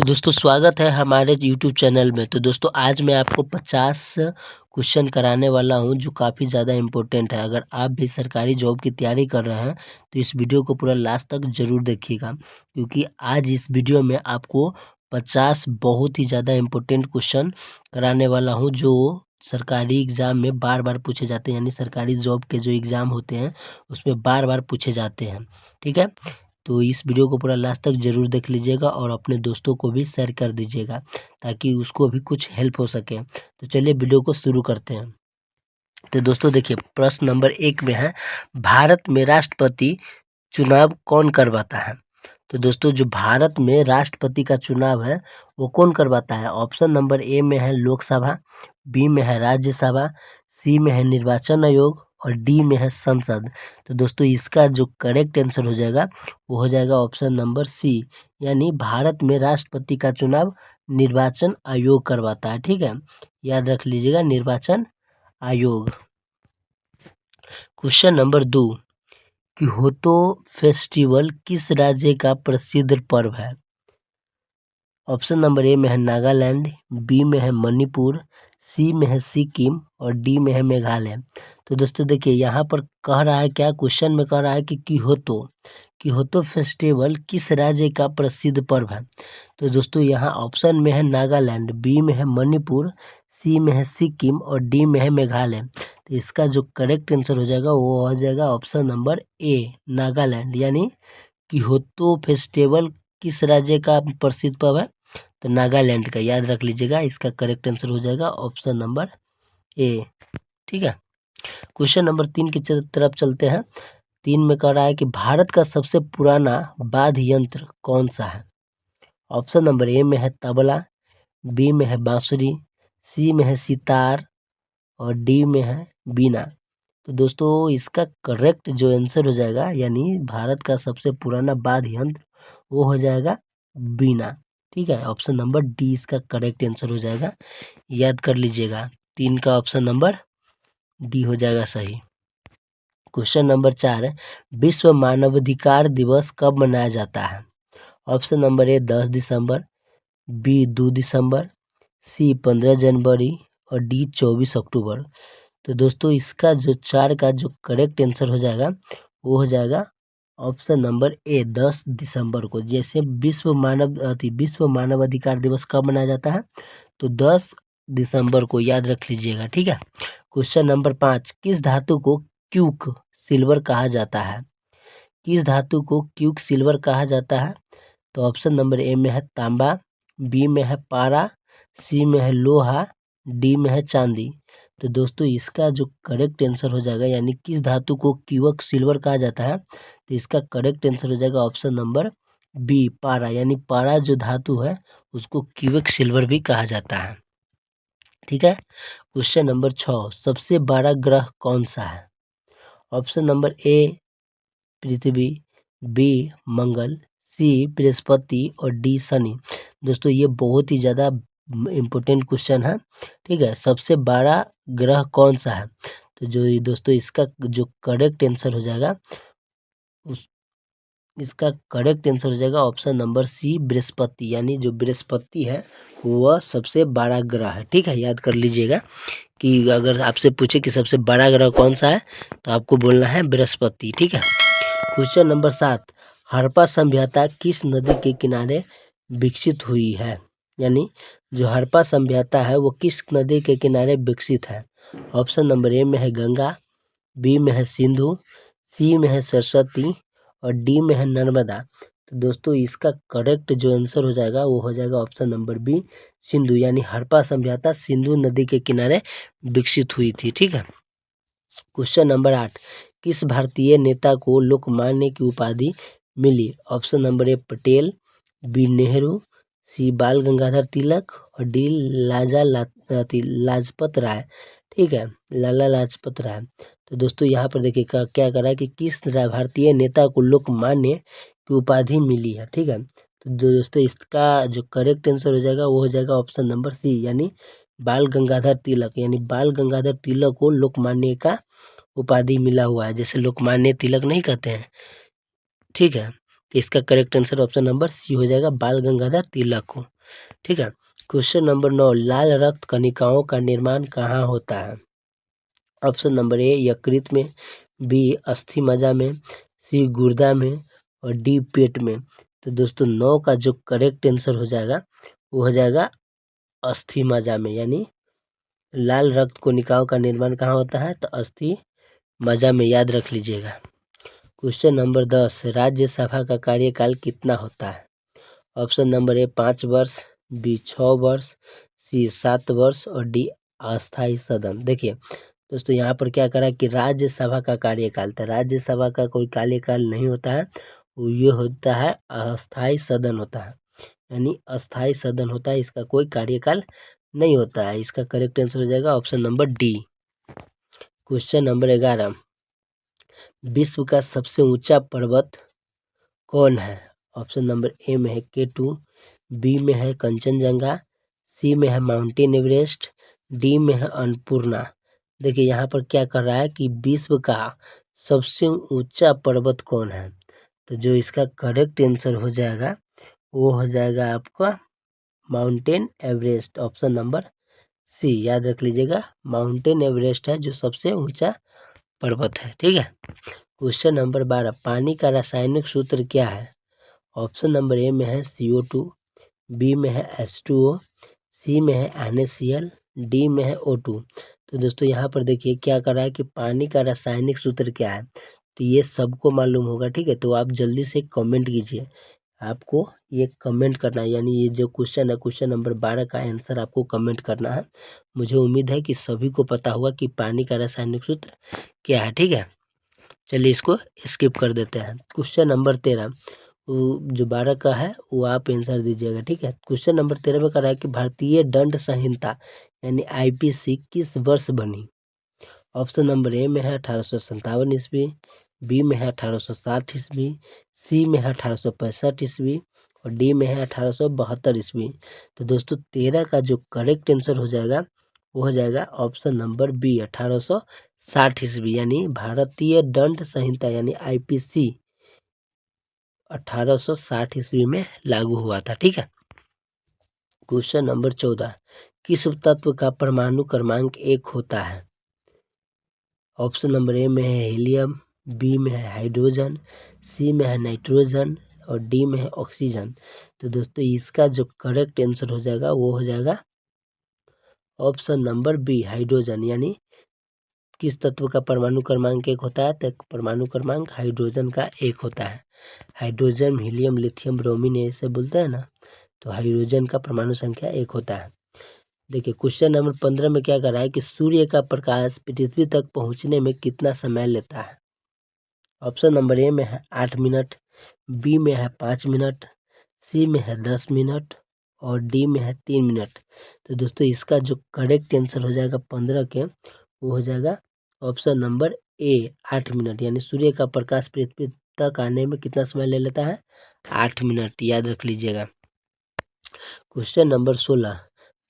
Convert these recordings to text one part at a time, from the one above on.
तो दोस्तों स्वागत है हमारे यूट्यूब चैनल में। तो दोस्तों आज मैं आपको 50 क्वेश्चन कराने वाला हूं जो काफ़ी ज़्यादा इम्पोर्टेंट है। अगर आप भी सरकारी जॉब की तैयारी कर रहे हैं तो इस वीडियो को पूरा लास्ट तक ज़रूर देखिएगा, क्योंकि आज इस वीडियो में आपको 50 बहुत ही ज़्यादा इम्पोर्टेंट क्वेश्चन कराने वाला हूँ जो सरकारी एग्ज़ाम में बार बार पूछे जाते हैं, यानी सरकारी जॉब के जो एग्ज़ाम होते हैं उसमें बार बार पूछे जाते हैं। ठीक है, तो इस वीडियो को पूरा लास्ट तक ज़रूर देख लीजिएगा और अपने दोस्तों को भी शेयर कर दीजिएगा ताकि उसको भी कुछ हेल्प हो सके। तो चलिए वीडियो को शुरू करते हैं। तो दोस्तों देखिए, प्रश्न नंबर 1 में है, भारत में राष्ट्रपति चुनाव कौन करवाता है? तो दोस्तों जो भारत में राष्ट्रपति का चुनाव है वो कौन करवाता है? ऑप्शन नंबर ए में है लोकसभा, बी में है राज्यसभा, सी में है निर्वाचन आयोग और डी में है संसद। तो दोस्तों इसका जो करेक्ट आंसर हो जाएगा वो हो जाएगा ऑप्शन नंबर सी, यानी भारत में राष्ट्रपति का चुनाव निर्वाचन आयोग करवाता है। ठीक है, याद रख लीजिएगा, निर्वाचन आयोग। क्वेश्चन नंबर 2, क्योतो फेस्टिवल किस राज्य का प्रसिद्ध पर्व है? ऑप्शन नंबर ए में है नागालैंड, बी में है मणिपुर, सी में है सिक्किम और डी में है मेघालय। तो दोस्तों देखिए यहाँ पर कह रहा है क्या, क्वेश्चन में कह रहा है कि क्योतो फेस्टिवल किस राज्य का प्रसिद्ध पर्व है? तो दोस्तों यहाँ ऑप्शन में है नागालैंड, बी में है मणिपुर, सी में है सिक्किम और डी में है मेघालय। तो इसका जो करेक्ट आंसर हो जाएगा वो हो जाएगा ऑप्शन नंबर ए, नागालैंड। यानी क्योतो फेस्टिवल किस राज्य का प्रसिद्ध पर्व है? तो नागालैंड का, याद रख लीजिएगा। इसका करेक्ट आंसर हो जाएगा ऑप्शन नंबर ए। ठीक है, क्वेश्चन नंबर 3 की तरफ चलते हैं। 3 में कह रहा है कि भारत का सबसे पुराना वाद्य यंत्र कौन सा है? ऑप्शन नंबर ए में है तबला, बी में है बांसुरी, सी में है सितार और डी में है बीना। तो दोस्तों इसका करेक्ट जो आंसर हो जाएगा, यानी भारत का सबसे पुराना वाद्य यंत्र, वो हो जाएगा बीना। ठीक है, ऑप्शन नंबर डी इसका करेक्ट आंसर हो जाएगा, याद कर लीजिएगा। 3 का ऑप्शन नंबर डी हो जाएगा सही। क्वेश्चन नंबर 4 है, विश्व मानवाधिकार दिवस कब मनाया जाता है? ऑप्शन नंबर ए 10 दिसंबर, बी 2 दिसंबर, सी 15 जनवरी और डी 24 अक्टूबर। तो दोस्तों इसका जो 4 का जो करेक्ट आंसर हो जाएगा वो हो जाएगा ऑप्शन नंबर ए 10 दिसंबर को। जैसे विश्व मानवाधिकार दिवस कब मनाया जाता है? तो 10 दिसंबर को, याद रख लीजिएगा। ठीक है, क्वेश्चन नंबर 5, किस धातु को क्यूक सिल्वर कहा जाता है? किस धातु को क्यूक सिल्वर कहा जाता है? तो ऑप्शन नंबर ए में है तांबा, बी में है पारा, सी में है लोहा, डी में है चांदी। तो दोस्तों इसका जो करेक्ट आंसर हो जाएगा, यानी किस धातु को क्यूक सिल्वर कहा जाता है, तो इसका करेक्ट आंसर हो जाएगा ऑप्शन नंबर बी, पारा। यानी पारा जो धातु है उसको क्यूक सिल्वर भी कहा जाता है। ठीक है, क्वेश्चन नंबर 6, सबसे बड़ा ग्रह कौन सा है? ऑप्शन नंबर ए पृथ्वी, बी मंगल, सी बृहस्पति और डी शनि। दोस्तों ये बहुत ही ज़्यादा इम्पोर्टेंट क्वेश्चन है। ठीक है, सबसे बड़ा ग्रह कौन सा है? तो जो दोस्तों इसका जो करेक्ट आंसर हो जाएगा इसका करेक्ट आंसर हो जाएगा ऑप्शन नंबर सी, बृहस्पति। यानी जो बृहस्पति है वह सबसे बड़ा ग्रह है। ठीक है, याद कर लीजिएगा कि अगर आपसे पूछे कि सबसे बड़ा ग्रह कौन सा है तो आपको बोलना है बृहस्पति। ठीक है, क्वेश्चन नंबर 7, हड़प्पा सभ्यता किस नदी के किनारे विकसित हुई है? यानी जो हड़प्पा सभ्यता है वो किस नदी के किनारे विकसित है? ऑप्शन नंबर ए में है गंगा, बी में है सिंधु, सी में है सरस्वती और डी में है नर्मदा। तो दोस्तों इसका करेक्ट जो आंसर हो जाएगा वो हो जाएगा ऑप्शन नंबर बी, सिंधु। यानी हड़प्पा सभ्यता सिंधु नदी के किनारे विकसित हुई थी। ठीक है, क्वेश्चन नंबर 8, किस भारतीय नेता को लोकमान्य की उपाधि मिली? Option number A Patel, B Nehru, C Bal Gangadhar तिलक और डी लाजपत राय। ठीक है, लाला लाजपत राय। तो दोस्तों यहाँ पर देखिए क्या कर रहा है कि किस भारतीय नेता को लोकमान्य की उपाधि मिली है। ठीक है, तो दोस्तों इसका जो करेक्ट आंसर हो जाएगा वो हो जाएगा ऑप्शन नंबर सी, यानी बाल गंगाधर तिलक। यानी बाल गंगाधर तिलक को लोकमान्य का उपाधि मिला हुआ है, जैसे लोकमान्य तिलक नहीं कहते हैं। ठीक है, तो इसका correct answer option number C हो जाएगा, बाल गंगाधर तिलक को। ठीक है। क्वेश्चन नंबर 9, लाल रक्त कणिकाओं का निर्माण कहाँ होता है? ऑप्शन नंबर ए यकृत में, बी अस्थि मज्जा में, सी गुर्दा में और डी पेट में। तो दोस्तों 9 का जो करेक्ट आंसर हो जाएगा वो हो जाएगा अस्थि मज्जा में, यानी लाल रक्त कोशिकाओं का निर्माण कहाँ होता है? तो अस्थि मज्जा में, याद रख लीजिएगा। क्वेश्चन नंबर 10, राज्यसभा का कार्यकाल कितना होता है? ऑप्शन नंबर ए 5 वर्ष, बी 6 वर्ष, सी 7 वर्ष और डी अस्थायी सदन। देखिए दोस्तों यहाँ पर क्या करा कि राज्यसभा का कार्यकाल, तो राज्यसभा का कोई कार्यकाल नहीं होता है, ये होता है अस्थायी सदन होता है, यानी अस्थायी सदन होता है, इसका कोई कार्यकाल नहीं होता है। इसका करेक्ट आंसर हो जाएगा option number D. Question number 11, विश्व का सबसे ऊंचा पर्वत कौन है? ऑप्शन नंबर ए में है K2, बी में है कंचनजंगा, सी में है माउंटेन एवरेस्ट, डी में है अन्नपूर्णा। देखिए यहाँ पर क्या कर रहा है कि विश्व का सबसे ऊंचा पर्वत कौन है? तो जो इसका करेक्ट आंसर हो जाएगा वो हो जाएगा आपका mountain Everest, option number C, याद रख लीजिएगा, माउंटेन एवरेस्ट है जो सबसे ऊंचा पर्वत है। ठीक है। क्वेश्चन नंबर 12, पानी का रासायनिक सूत्र क्या है? ऑप्शन नंबर ए में है CO2, बी में है H2O, सी में है NaCl, डी में है O2। तो दोस्तों यहाँ पर देखिए क्या कर रहा है कि पानी का रासायनिक सूत्र क्या है, तो ये सबको मालूम होगा। ठीक है, तो आप जल्दी से कमेंट कीजिए, आपको ये कमेंट करना है, यानी ये जो क्वेश्चन है क्वेश्चन नंबर 12 का आंसर आपको कमेंट करना है। मुझे उम्मीद है कि सभी को पता होगा कि पानी का रासायनिक सूत्र क्या है। ठीक है, चलिए इसको स्किप कर देते हैं। क्वेश्चन नंबर 13, जो 12 का है वो आप आंसर दीजिएगा। ठीक है। क्वेश्चन नंबर 13 में कर रहा है कि भारतीय दंड संहिता यानी IPC किस वर्ष बनी? ऑप्शन नंबर ए में है 1857 ईस्वी, बी में है 1860 ईस्वी, सी में है 1865 ईस्वी और डी में है 1872 ईस्वी। तो दोस्तों 13 का जो करेक्ट आंसर हो जाएगा वो हो जाएगा ऑप्शन नंबर बी 1860 ईस्वी, यानी भारतीय दंड संहिता यानी IPC 1860 ईस्वी में लागू हुआ था। ठीक है। क्वेश्चन नंबर 14, किस तत्व का परमाणु क्रमांक 1 होता है? ऑप्शन नंबर ए में है हीलियम, बी में है हाइड्रोजन, सी में है नाइट्रोजन और डी में है ऑक्सीजन। तो दोस्तों इसका जो करेक्ट आंसर हो जाएगा वो हो जाएगा ऑप्शन नंबर बी हाइड्रोजन, यानी किस तत्व का परमाणु क्रमांक 1 होता है? तो परमाणु क्रमांक हाइड्रोजन का 1 होता है। हाइड्रोजन, हीलियम, लिथियम, ब्रोमीन ऐसे बोलते हैं ना, तो हाइड्रोजन का परमाणु संख्या 1 होता है। देखिए क्वेश्चन नंबर 15 में क्या कर रहा है कि सूर्य का प्रकाश पृथ्वी तक पहुंचने में कितना समय लेता है? ऑप्शन नंबर ए में है 8 मिनट, बी में है 5 मिनट, सी में है 10 मिनट और डी में है 3 मिनट। तो दोस्तों इसका जो करेक्ट आंसर हो जाएगा 15 के वो हो जाएगा ऑप्शन नंबर ए 8 मिनट, यानी सूर्य का प्रकाश पृथ्वी तक आने में कितना समय ले लेता है? 8 मिनट, याद रख लीजिएगा। क्वेश्चन नंबर 16,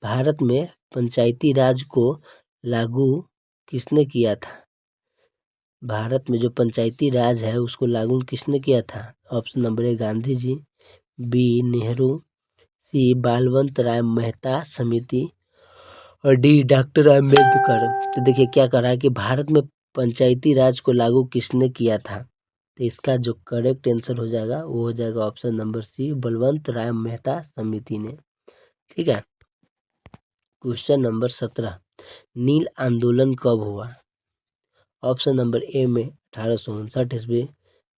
भारत में पंचायती राज को लागू किसने किया था? भारत में जो पंचायती राज है उसको लागू किसने किया था? Option number A Gandhi ji, B Nehru, C Balwant Rai Mehta समिति और डी डॉक्टर अम्बेडकर। तो देखिए क्या कर रहा है कि भारत में पंचायती राज को लागू किसने किया था? तो इसका जो करेक्ट आंसर हो जाएगा वो हो जाएगा ऑप्शन नंबर सी बलवंत राय मेहता समिति ने। ठीक है। क्वेश्चन नंबर 17, नील आंदोलन कब हुआ? ऑप्शन नंबर ए में 1859 ईस्वी,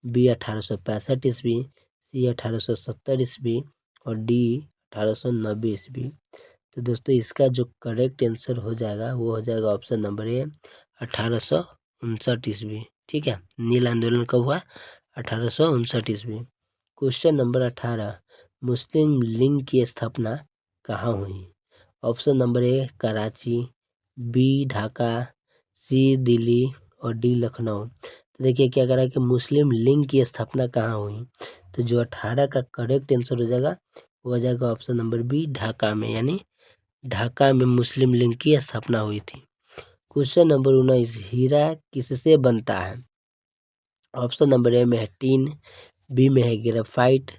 बी 1865 ईस्वी, सी 1870 ईस्वी और डी 1890 ईस्वी। तो दोस्तों इसका जो करेक्ट आंसर हो जाएगा वो हो जाएगा ऑप्शन नंबर ए 1859 ईस्वी। ठीक है। नील आंदोलन कब हुआ? 1859 ईस्वी। क्वेश्चन नंबर 18, मुस्लिम लीग की स्थापना कहाँ हुई? Option number A Karachi, B Dhaka, C Delhi और डी लखनऊ। तो देखिए क्या करा कि मुस्लिम लीग की स्थापना कहाँ हुई? तो जो 18 का करेक्ट आंसर हो जाएगा वो हो जाएगा ऑप्शन नंबर बी ढाका में, यानी ढाका में मुस्लिम लीग की स्थापना हुई थी। क्वेश्चन नंबर 19, हीरा किससे बनता है? ऑप्शन नंबर ए में है टीन, बी में है ग्रेफाइट,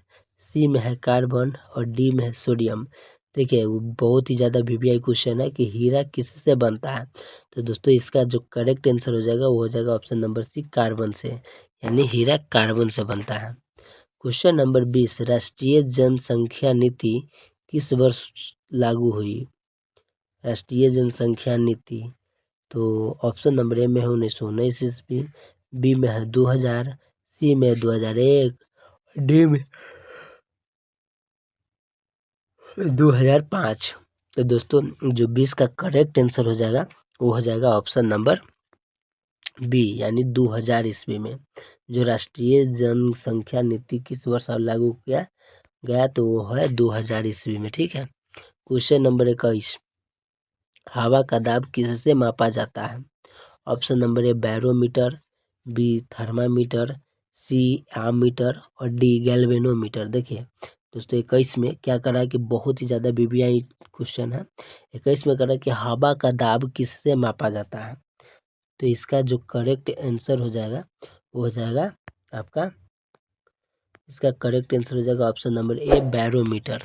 सी में है कार्बन और डी में है सोडियम। देखिए वो बहुत ही ज़्यादा वीवीआई क्वेश्चन है कि हीरा किससे बनता है। तो दोस्तों इसका जो करेक्ट आंसर हो जाएगा वो हो जाएगा ऑप्शन नंबर सी कार्बन से, यानी हीरा कार्बन से बनता है। क्वेश्चन नंबर 20, राष्ट्रीय जनसंख्या नीति किस वर्ष लागू हुई। राष्ट्रीय जनसंख्या नीति, तो ऑप्शन नंबर ए में है 1919 ईस्वी, बी में है 2000, सी में 2001, डी में 2005। तो दोस्तों जो 20 का करेक्ट आंसर हो जाएगा वो हो जाएगा ऑप्शन नंबर बी, यानी 2000 ईस्वी में जो राष्ट्रीय जनसंख्या नीति किस वर्ष लागू किया गया, तो वो है 2000 ईस्वी में। ठीक है। क्वेश्चन नंबर 21, हवा का दाब किससे मापा जाता है। Option number A barometer, B thermometer, C ammeter और डी गैल्वेनोमीटर। देखिए दोस्तों 21 में क्या करा है कि बहुत ही ज़्यादा वीवीआई क्वेश्चन है। 21 में करा कि हवा का दाब किससे मापा जाता है। तो इसका जो करेक्ट आंसर हो जाएगा वो हो जाएगा आपका, इसका करेक्ट आंसर हो जाएगा option number A barometer.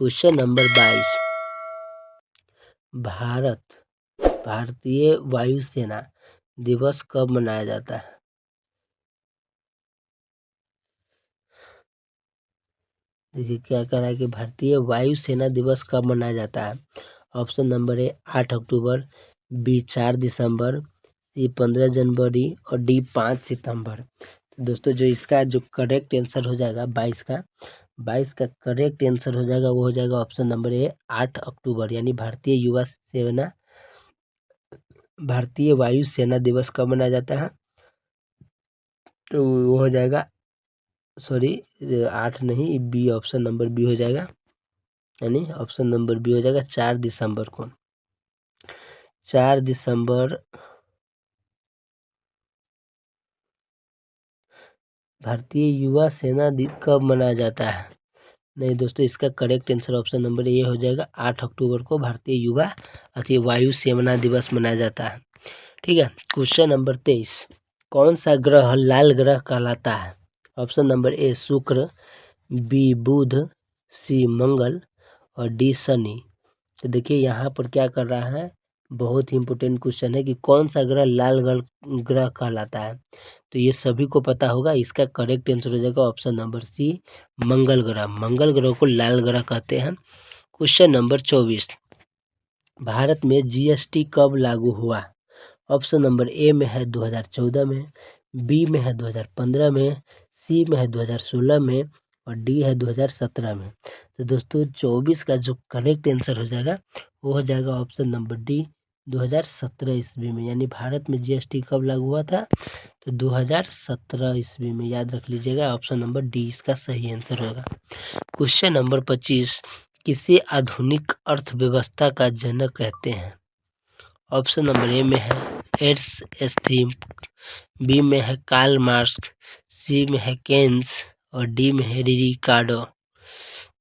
Question number 22, भारतीय वायुसेना दिवस कब मनाया जाता है। देखिए क्या कह रहा है कि भारतीय वायुसेना दिवस कब मनाया जाता है। ऑप्शन नंबर ए 8 अक्टूबर, बी 4 दिसंबर, सी 15 जनवरी और डी 5 सितंबर। तो दोस्तों जो इसका जो करेक्ट आंसर हो जाएगा 22 का करेक्ट आंसर हो जाएगा वो हो जाएगा ऑप्शन नंबर ए 8 अक्टूबर, यानी भारतीय वायुसेना दिवस कब मनाया जाता है। तो वो हो जाएगा, सॉरी 8 नहीं, बी ऑप्शन नंबर बी हो जाएगा, यानी ऑप्शन नंबर बी हो जाएगा 4 दिसंबर को। 4 दिसंबर भारतीय युवा सेना कब मनाया जाता है। नहीं दोस्तों इसका करेक्ट आंसर ऑप्शन नंबर ए हो जाएगा 8 अक्टूबर को भारतीय युवा वायु सेना दिवस मनाया जाता है। ठीक है। क्वेश्चन नंबर 23, कौन सा ग्रह लाल ग्रह कहलाता है। ऑप्शन नंबर ए शुक्र, बी बुध, सी मंगल और डी शनि। तो देखिए यहाँ पर क्या कर रहा है, बहुत ही इंपॉर्टेंट क्वेश्चन है कि कौन सा ग्रह लाल ग्रह कहलाता है। तो ये सभी को पता होगा, इसका करेक्ट आंसर हो जाएगा ऑप्शन नंबर सी मंगल ग्रह। मंगल ग्रह को लाल ग्रह कहते हैं। क्वेश्चन नंबर 24, भारत में जीएसटी कब लागू हुआ। ऑप्शन नंबर ए में है 2014 में, बी में है 2015 में, सी में है 2016 में और डी है 2017 में। तो दोस्तों 24 का जो करेक्ट आंसर हो जाएगा वो हो जाएगा ऑप्शन नंबर डी 2017 ईस्वी में, यानी भारत में जीएसटी कब लागू हुआ था, तो 2017 ईस्वी में। याद रख लीजिएगा ऑप्शन नंबर डी इसका सही आंसर होगा। क्वेश्चन नंबर 25, किसे आधुनिक अर्थव्यवस्था का जनक कहते हैं। ऑप्शन नंबर ए में है एड्स एस्थीम, बी में है कार्ल मार्क्स, सी में है केन्स और डी में है रिकार्डो।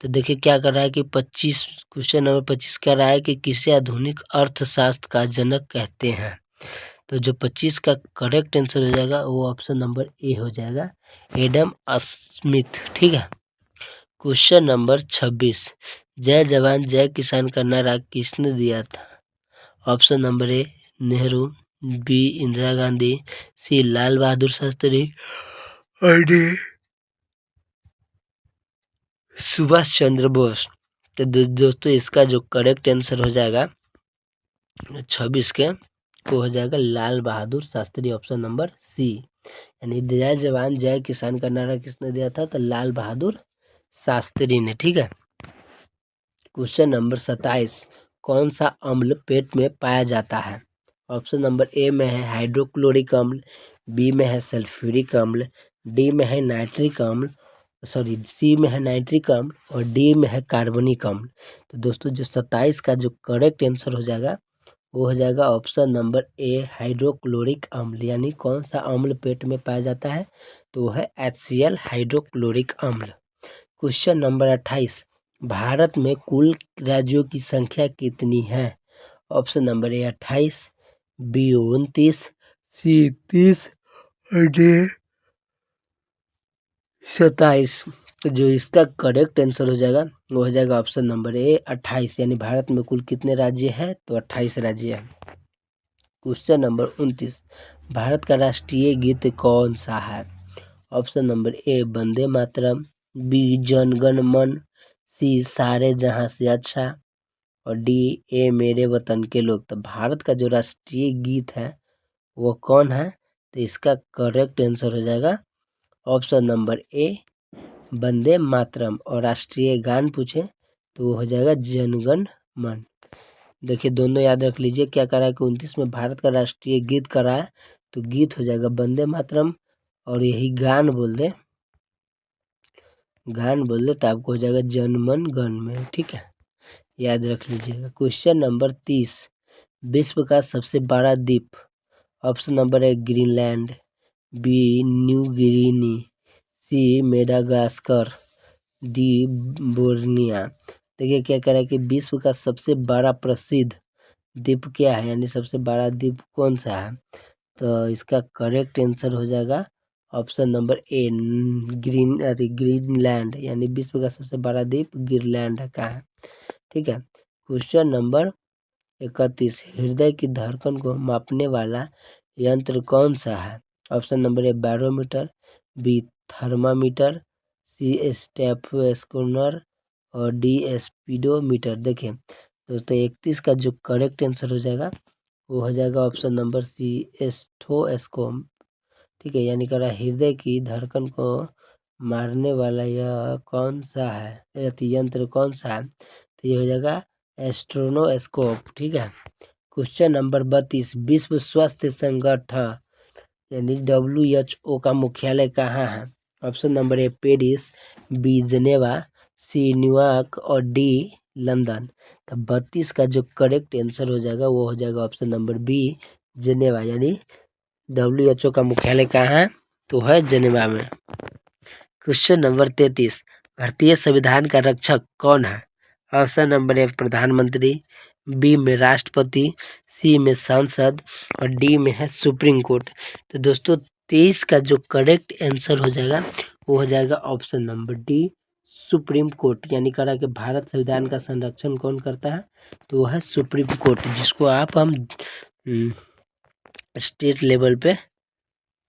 तो देखिए क्या कर रहा है कि 25, क्वेश्चन नंबर 25 कह रहा है कि किसे आधुनिक अर्थशास्त्र का जनक कहते हैं। तो जो 25 का करेक्ट आंसर हो जाएगा वो ऑप्शन नंबर ए हो जाएगा, एडम स्मिथ। ठीक है। क्वेश्चन नंबर 26, जय जवान जय किसान का नारा किसने दिया था। Option number A Nehru, B Indira Gandhi, C Lal Bahadur Shastri और डी सुभाष चंद्र बोस। तो दोस्तों इसका जो करेक्ट आंसर हो जाएगा 26 के वो हो जाएगा लाल बहादुर शास्त्री, ऑप्शन नंबर सी, यानी जय जवान जय किसान का नारा किसने दिया था, तो लाल बहादुर शास्त्री ने। ठीक है। क्वेश्चन नंबर 27, कौन सा अम्ल पेट में पाया जाता है। ऑप्शन नंबर ए में है हाइड्रोक्लोरिक अम्ल, बी में है सल्फ्यूरिक अम्ल, डी में है नाइट्रिक अम्ल, सॉरी सी में है नाइट्रिक अम्ल और डी में है कार्बनिक अम्ल। तो दोस्तों जो 27 का जो करेक्ट आंसर हो जाएगा वो हो जाएगा ऑप्शन नंबर ए हाइड्रोक्लोरिक अम्ल, यानी कौन सा अम्ल पेट में पाया जाता है, तो वो है HCl हाइड्रोक्लोरिक अम्ल। क्वेश्चन नंबर 28, भारत में कुल राज्यों की संख्या कितनी है। ऑप्शन नंबर ए 28, बी 29, सी 30 और डी 27। तो जो इसका करेक्ट आंसर हो जाएगा वो हो जाएगा ऑप्शन नंबर ए 28। यानी भारत में कुल कितने राज्य हैं? तो 28 राज्य हैं। क्वेश्चन नंबर 29, भारत का राष्ट्रीय गीत कौन सा है? Option number A Vande Mataram, B Jana Gana मन, सी सारे जहां से अच्छा और डी ए मेरे वतन के लोग। तो भारत का जो राष्ट्रीय गीत है वो कौन है? तो इसका करेक्ट आंसर हो जाएगा ऑप्शन नंबर ए वंदे मातरम। और राष्ट्रीय गान पूछे तो वो हो जाएगा जनगण मन। देखिए दोनों याद रख लीजिए, क्या करा है कि 29 में भारत का राष्ट्रीय गीत करा है तो गीत हो जाएगा वंदे मातरम, और यही गान बोल दे तो आपको हो जाएगा जनमन गण में। ठीक है, याद रख लीजिएगा। क्वेश्चन नंबर 30, विश्व का सबसे बड़ा द्वीप। Option number A Greenland, B New Guinea, C Madagascar, D Borneo. देखिए क्या कह रहा है कि विश्व का सबसे बड़ा प्रसिद्ध द्वीप क्या है, यानी सबसे बड़ा द्वीप कौन सा है? तो इसका करेक्ट आंसर हो जाएगा ऑप्शन नंबर ए ग्रीनलैंड। यानी विश्व का सबसे बड़ा द्वीप ग्रीनलैंड का है। ठीक है, क्वेश्चन नंबर 31, हृदय की धड़कन को मापने वाला यंत्र कौन सा है? Option number A barometer, B thermometer, C stethoscope और डी स्पीडोमीटर। देखिए दोस्तों 31 का जो करेक्ट आंसर हो जाएगा वो हो जाएगा ऑप्शन नंबर सी स्टेथोस्कोप। ठीक है, यानी कह रहा है हृदय की धड़कन को मारने वाला यह कौन सा है, यंत्र कौन सा है? तो ये हो जाएगा एस्ट्रोनोस्कोप। ठीक है, क्वेश्चन नंबर 32, विश्व स्वास्थ्य संगठन यानी WHO का मुख्यालय कहाँ है? Option number A Paris, B Geneva, C न्यूयॉर्क और डी लंदन। तो 32 का जो करेक्ट आंसर हो जाएगा वो हो जाएगा ऑप्शन नंबर बी जेनेवा। यानी WHO का मुख्यालय कहाँ है? तो है जेनेवा में। क्वेश्चन नंबर 33, भारतीय संविधान का रक्षक कौन है? ऑप्शन नंबर ए प्रधानमंत्री, बी में राष्ट्रपति, सी में सांसद और डी में है सुप्रीम कोर्ट। तो दोस्तों 23 का जो करेक्ट आंसर हो जाएगा वो हो जाएगा option number D supreme court. यानी कह रहा है कि भारत संविधान का संरक्षण कौन करता है? तो वो है सुप्रीम कोर्ट, जिसको हम स्टेट लेवल पे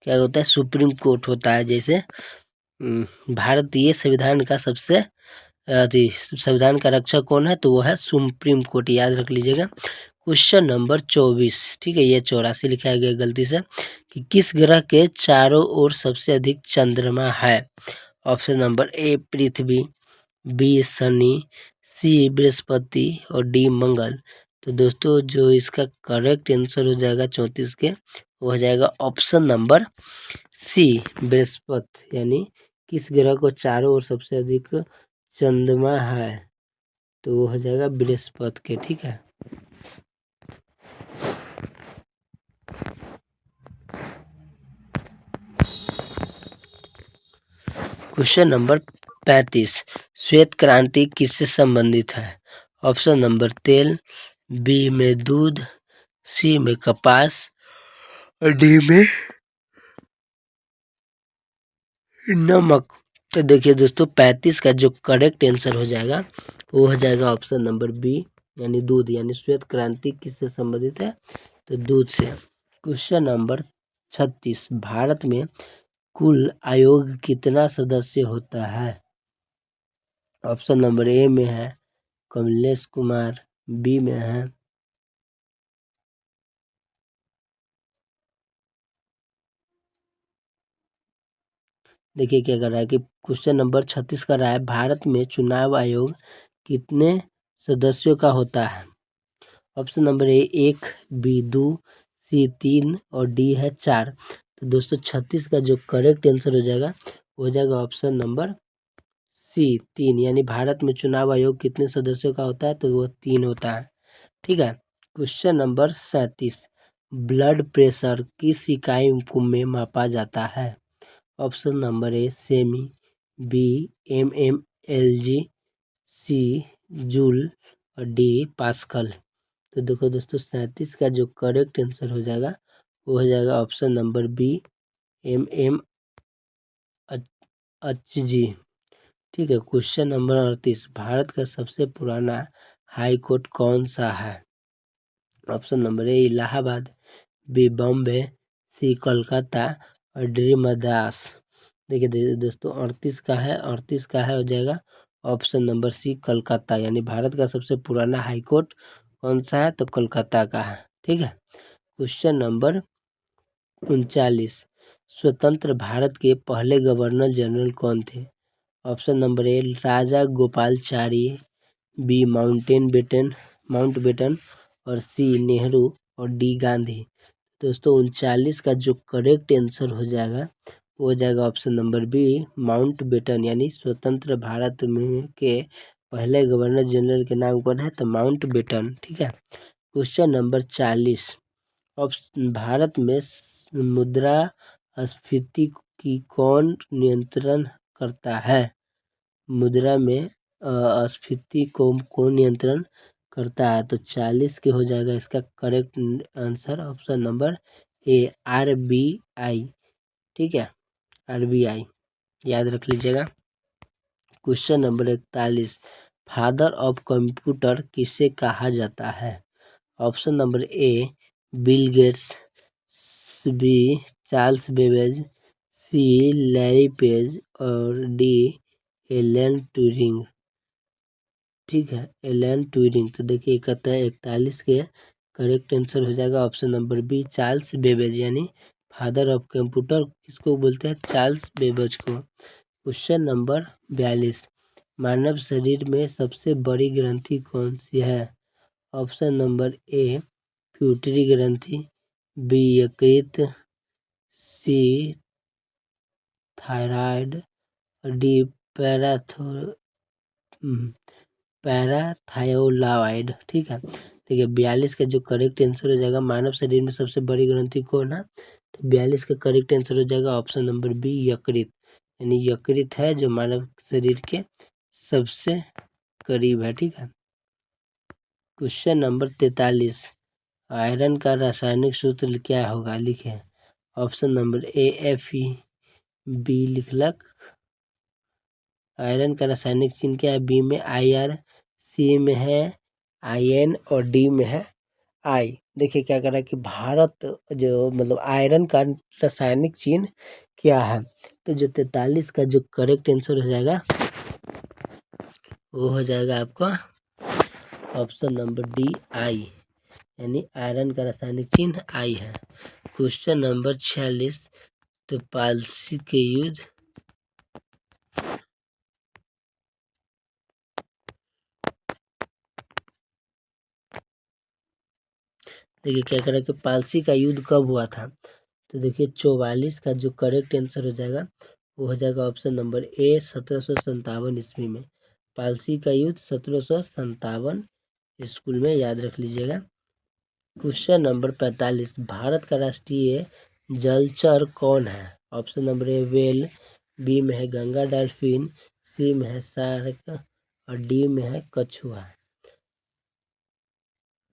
क्या होता है सुप्रीम कोर्ट होता है। जैसे भारतीय संविधान का सबसे संविधान का रक्षक कौन है? तो वो है सुप्रीम कोर्ट, याद रख लीजिएगा। क्वेश्चन नंबर 24, ठीक है, ये 84 लिखा गया गलती से, कि किस ग्रह के चारों ओर सबसे अधिक चंद्रमा है? ऑप्शन नंबर ए पृथ्वी, बी शनि, सी बृहस्पति और डी मंगल। तो दोस्तों जो इसका करेक्ट आंसर हो जाएगा 34 के वो हो जाएगा ऑप्शन नंबर सी बृहस्पति। यानी किस ग्रह को चारों ओर सबसे अधिक चंद्रमा है? तो वो हो जाएगा बृहस्पति के। ठीक है, क्वेश्चन नंबर 35, श्वेत क्रांति किससे संबंधित है? ऑप्शन नंबर तेल, बी में दूध, सी में कपास और डी में नमक। तो देखिए दोस्तों 35 का जो करेक्ट आंसर हो जाएगा वो हो जाएगा ऑप्शन नंबर बी यानी दूध। यानी श्वेत क्रांति किससे संबंधित है? तो दूध से। क्वेश्चन नंबर 36, भारत में कुल आयोग कितना सदस्य होता है? ऑप्शन नंबर ए में है कमलेश कुमार, बी में है देखिए क्या कर रहा है कि क्वेश्चन नंबर 36 कर रहा है भारत में चुनाव आयोग कितने सदस्यों का होता है? ऑप्शन नंबर ए 1, बी 2, सी 3 और डी है 4। तो दोस्तों 36 का जो करेक्ट आंसर हो जाएगा वो हो जाएगा ऑप्शन नंबर सी 3। यानी भारत में चुनाव आयोग कितने सदस्यों का होता है? तो वो 3 होता है। ठीक है, क्वेश्चन नंबर 37, ब्लड प्रेशर किस इकाई में मापा जाता है? Option number A cm, B mmHg, C joule और डी पास्कल। तो देखो दोस्तों 37 का जो करेक्ट आंसर हो जाएगा वो हो जाएगा ऑप्शन नंबर बी mm अच्छा जी, ठीक है। क्वेश्चन नंबर 38, भारत का सबसे पुराना हाई कोर्ट कौन सा है? Option number A Allahabad, B Bombay, C Kolkata और डी मद्रास। देखिए दोस्तों 38 का है हो जाएगा ऑप्शन नंबर सी कलकत्ता, यानी भारत का सबसे पुराना हाई कोर्ट कौन सा है? तो कोलकाता का है। ठीक है। क्वेश्चन नंबर 39, स्वतंत्र भारत के पहले गवर्नर जनरल कौन थे? Option number A Raja Gopalachari, B Mountbatten और सी नेहरू और डी गांधी। दोस्तों 39 का जो करेक्ट आंसर हो जाएगा वो हो जाएगा ऑप्शन नंबर बी माउंटबेटन, यानी स्वतंत्र भारत में के पहले गवर्नर जनरल के नाम कौन है? तो माउंटबेटन। ठीक है। क्वेश्चन नंबर 40, भारत में मुद्रास्फीति की कौन नियंत्रण करता है? मुद्रा में स्फीति को कौन नियंत्रण करता है? तो 40 के हो जाएगा इसका correct answer option number A RBI। ठीक है, RBI याद रख लीजिएगा। Question number 41, father of computer किसे कहा जाता है? Option number A Bill Gates, B Charles Babbage, C Larry Page और डी एलन ट्यूरिंग। ठीक है, एलन ट्यूरिंग। तो देखिए 41 के करेक्ट आंसर हो जाएगा option number B Charles Babbage, यानी फादर ऑफ कंप्यूटर किसको बोलते हैं? चार्ल्स बेबेज को। क्वेश्चन नंबर 42, मानव शरीर में सबसे बड़ी ग्रंथि कौन सी है? ऑप्शन नंबर ए प्यूटरी ग्रंथि, बी यकृत, सी थायराइड, डी पैराथायोलाइड। ठीक है। देखिए 42 का जो करेक्ट आंसर हो जाएगा, मानव शरीर में सबसे बड़ी ग्रंथि कौन है? तो 42 का करेक्ट आंसर हो जाएगा ऑप्शन नंबर बी यकृत, यानी यकृत है जो मानव शरीर के सबसे करीब है। ठीक है। क्वेश्चन नंबर 43, आयरन का रासायनिक सूत्र क्या होगा? लिखे। Option number A Fe, B लिखलक आयरन का रासायनिक चिन्ह क्या है? बी में IR, सी में है IN और डी में है I। देखिए क्या कर रहा है कि भारत जो मतलब आयरन का रासायनिक चिन्ह क्या है? तो जो 43 का जो करेक्ट आंसर हो जाएगा वो हो जाएगा आपका ऑप्शन नंबर डी I, यानी आयरन का रासायनिक चिन्ह I है। क्वेश्चन नंबर 46, तो पालसी के युद्ध देखिए क्या करें कि पालसी का युद्ध कब हुआ था? तो देखिए 44 का जो करेक्ट आंसर हो जाएगा वो हो जाएगा ऑप्शन नंबर ए 1757 ईस्वी में। पालसी का युद्ध 1757 स्कूल में याद रख लीजिएगा। क्वेश्चन नंबर 45, भारत का राष्ट्रीय जलचर कौन है? Option number A whale, B में है गंगा डॉल्फिन, सी में है शार्क और डी में है कछुआ।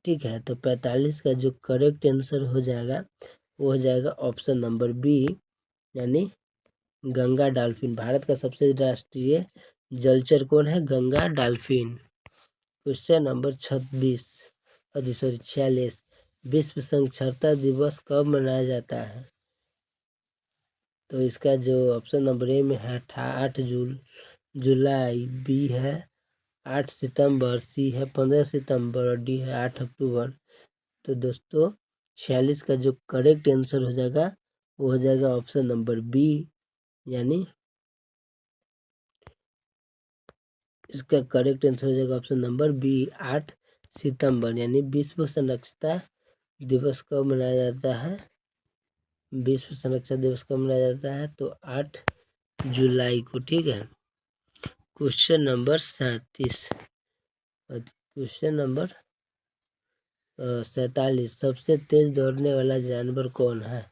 ठीक है। तो 45 का जो करेक्ट आंसर हो जाएगा वो हो जाएगा ऑप्शन नंबर बी, यानी गंगा डॉल्फिन। भारत का सबसे राष्ट्रीय जलचर कौन है? गंगा डॉल्फिन। क्वेश्चन नंबर 46, विश्व साक्षरता दिवस कब मनाया जाता है? तो इसका जो ऑप्शन नंबर ए में है 8 जुलाई, बी है 8 सितंबर, सी है 15 सितंबर और डी है 8 अक्टूबर। तो दोस्तों 46 का जो करेक्ट आंसर हो जाएगा वो हो जाएगा ऑप्शन नंबर बी, यानी इसका करेक्ट आंसर हो जाएगा ऑप्शन नंबर बी 8 सितंबर, यानी विश्व साक्षरता दिवस कब मनाया जाता है? विश्व साक्षरता दिवस कब मनाया जाता है? तो 8 जुलाई को। ठीक है। क्वेश्चन नंबर 37, क्वेश्चन नंबर 47, सबसे तेज दौड़ने वाला जानवर कौन है?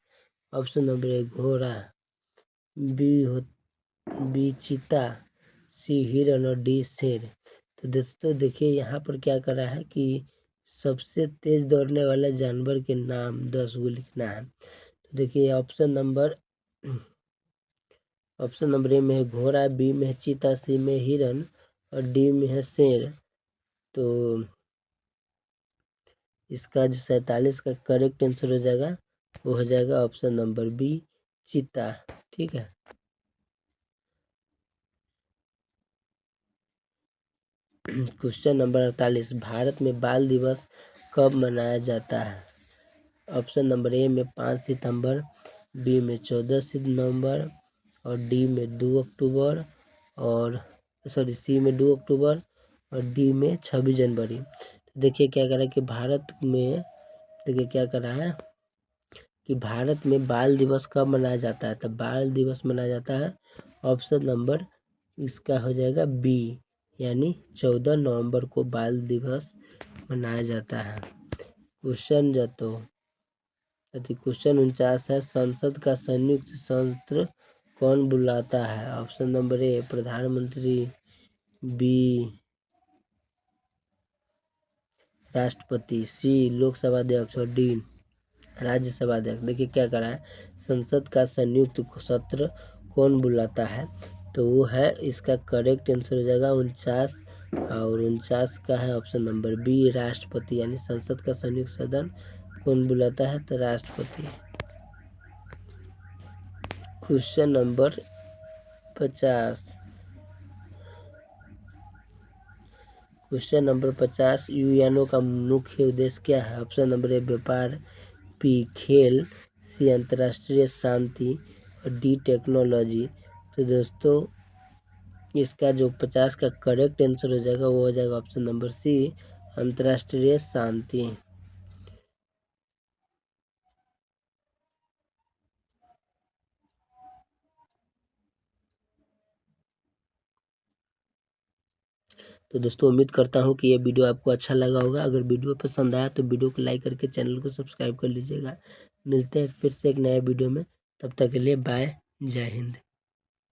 ऑप्शन नंबर ए घोड़ा, बी चीता, सी हिरन और डी शेर। तो दोस्तों देखिए यहाँ पर क्या कर रहा है कि सबसे तेज दौड़ने वाला जानवर के नाम 10 गो लिखना है। तो देखिए ऑप्शन नंबर ऑप्शन नंबर ए में है घोड़ा, बी में है चीता, सी में हिरन और डी में है शेर। तो इसका जो 47 का करेक्ट आंसर हो जाएगा वो हो जाएगा ऑप्शन नंबर बी चीता। ठीक है। क्वेश्चन नंबर 48, भारत में बाल दिवस कब मनाया जाता है? ऑप्शन नंबर ए में 5 सितंबर, बी में 14 नवंबर और डी में 2 अक्टूबर और सी में 2 अक्टूबर और डी में 26 जनवरी। तो देखिए क्या कह रहा है कि भारत में, देखिए क्या कर रहा है कि भारत में बाल दिवस कब मनाया जाता है? तो बाल दिवस मनाया जाता है, ऑप्शन नंबर इसका हो जाएगा बी, यानी 14 नवंबर को बाल दिवस मनाया जाता है। क्वेश्चन 49 है, संसद का संयुक्त सत्र कौन बुलाता है? ऑप्शन नंबर ए प्रधानमंत्री, बी राष्ट्रपति, सी लोकसभा अध्यक्ष और डी राज्यसभा अध्यक्ष। देखिए क्या करा है, संसद का संयुक्त सत्र कौन बुलाता है? तो वो है, इसका करेक्ट आंसर हो जाएगा 49 और 49 का है ऑप्शन नंबर बी राष्ट्रपति, यानी संसद का संयुक्त सदन कौन बुलाता है? तो राष्ट्रपति। Question number 50, question number 50, UNO का मुख्य उद्देश्य क्या है? ऑप्शन नंबर ए व्यापार, बी खेल, सी अंतर्राष्ट्रीय शांति और डी टेक्नोलॉजी। तो दोस्तों इसका जो 50 का करेक्ट आंसर हो जाएगा वो हो जाएगा ऑप्शन नंबर सी अंतर्राष्ट्रीय शांति। तो दोस्तों उम्मीद करता हूँ कि ये वीडियो आपको अच्छा लगा होगा। अगर वीडियो पसंद आया तो वीडियो को लाइक करके चैनल को सब्सक्राइब कर लीजिएगा। मिलते हैं फिर से एक नए वीडियो में, तब तक के लिए बाय, जय हिंद।